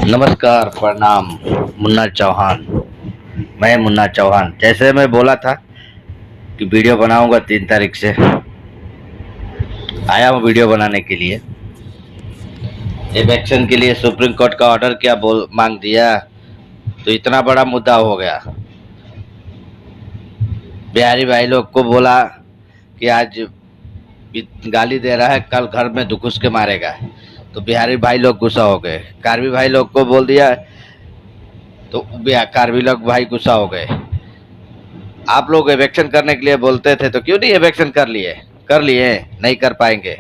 नमस्कार, प्रणाम। मुन्ना चौहान। मैं मुन्ना चौहान, जैसे मैं बोला था कि वीडियो बनाऊंगा 3 तारीख से, आया हूँ वीडियो बनाने के लिए। इलेक्शन के लिए सुप्रीम कोर्ट का ऑर्डर क्या बोल मांग दिया, तो इतना बड़ा मुद्दा हो गया। बिहारी भाई लोग को बोला कि आज गाली दे रहा है, कल घर में घुस के मारेगा, तो बिहारी भाई लोग गुस्सा हो गए। कार्बी भाई लोग को बोल दिया तो कार्बी लोग भाई गुस्सा हो गए। आप लोग इलेक्शन करने के लिए बोलते थे तो क्यों नहीं इलेक्शन कर लिए? नहीं कर पाएंगे।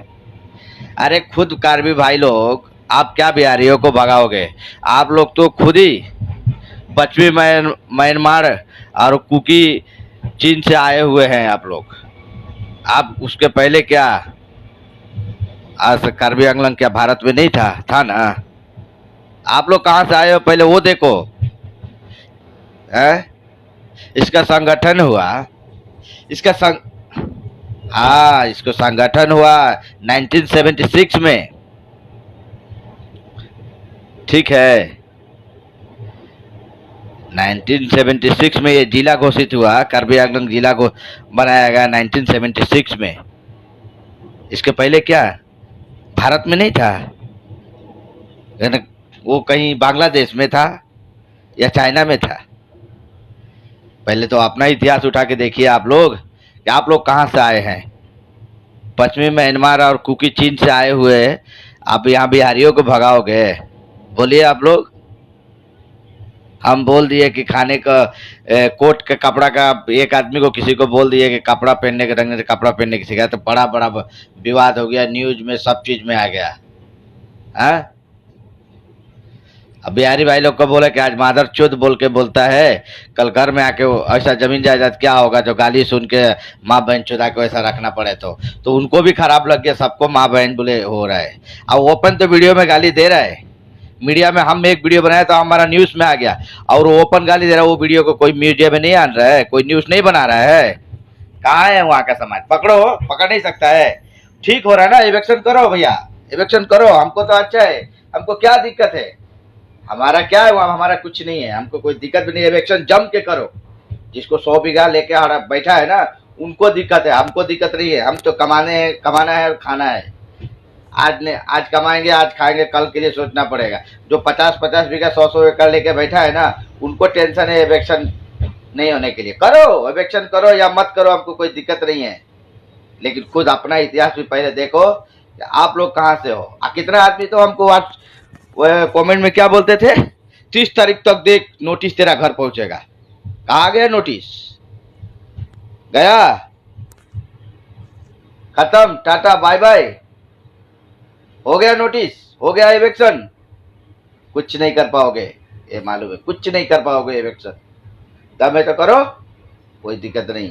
अरे खुद कार्बी भाई लोग, आप क्या बिहारियों को भगाओगे? आप लोग तो खुद ही पश्चिमी म्यांमार और कुकी चीन से आए हुए हैं आप लोग। आप उसके पहले क्या आज कार्बी आंगलन क्या भारत में नहीं था ना? आप लोग कहाँ से आए हो पहले वो देखो। है इसका संगठन हुआ, इसका हाँ, इसको संगठन हुआ 1976 में। ठीक है, 1976 में ये जिला घोषित हुआ। कार्बी आंगलन जिला को बनाया गया 1976 में। इसके पहले क्या भारत में नहीं था? वो कहीं बांग्लादेश में था या चाइना में था? पहले तो अपना इतिहास उठा के देखिए आप लोग कि आप लोग कहाँ से आए हैं। पश्चिमी म्यांमार और कुकी चीन से आए हुए आप यहाँ बिहारियों को भगाओगे? बोलिए आप लोग। हम बोल दिए कि खाने का कोट के कपड़ा का, एक आदमी को किसी को बोल दिए कि कपड़ा पहनने के ढंग से कपड़ा पहनने की सिखाया, तो बड़ा बड़ा विवाद हो गया, न्यूज में सब चीज में आ गया। हाँ, अब बिहारी भाई लोग को बोले कि आज मादर चुद बोल के बोलता है, कल घर में आके ऐसा जमीन जायदाद क्या होगा जो गाली सुन के माँ बहन चुदा को ऐसा रखना पड़े। तो उनको भी खराब लग गया, सबको माँ बहन बोले हो रहा है। अब ओपन तो वीडियो में गाली दे रहा है, मीडिया में हम एक वीडियो बनाया तो हमारा न्यूज में आ गया, और वो ओपन गाली दे रहा है। वो वीडियो को कोई मीडिया में नहीं आन रहा है, कोई न्यूज नहीं बना रहा है। कहाँ है वहाँ का समाज? पकड़ो, पकड़ नहीं सकता है। ठीक हो रहा है ना, इलेक्शन करो भैया, इलेक्शन करो। हमको तो अच्छा है, हमको क्या दिक्कत है? हमारा क्या है वहाँ, हमारा कुछ नहीं है, हमको कोई दिक्कत भी नहीं है। इलेक्शन जम के करो। जिसको 100 बीघा लेके बैठा है ना, उनको दिक्कत है, हमको दिक्कत नहीं है। हम तो कमाना है और खाना है। आज कमाएंगे, आज खाएंगे, कल के लिए सोचना पड़ेगा। जो 50-50 बीघा 100-100 एकड़ लेके बैठा है ना, उनको टेंशन है इलेक्शन नहीं होने के लिए। करो, इलेक्शन करो या मत करो, हमको कोई दिक्कत नहीं है। लेकिन खुद अपना इतिहास भी पहले देखो कि आप लोग कहाँ से हो। कितना आदमी तो हमको आज कमेंट में क्या बोलते थे, 30 तारीख तक देख, नोटिस तेरा घर पहुंचेगा। कहाँ गया नोटिस? गया, खत्म, टाटा बाय बाय, हो गया नोटिस, हो गया इलेक्शन। कुछ नहीं कर पाओगे, ये मालूम है, कुछ नहीं कर पाओगे इलेक्शन। दम है तो करो, कोई दिक्कत नहीं।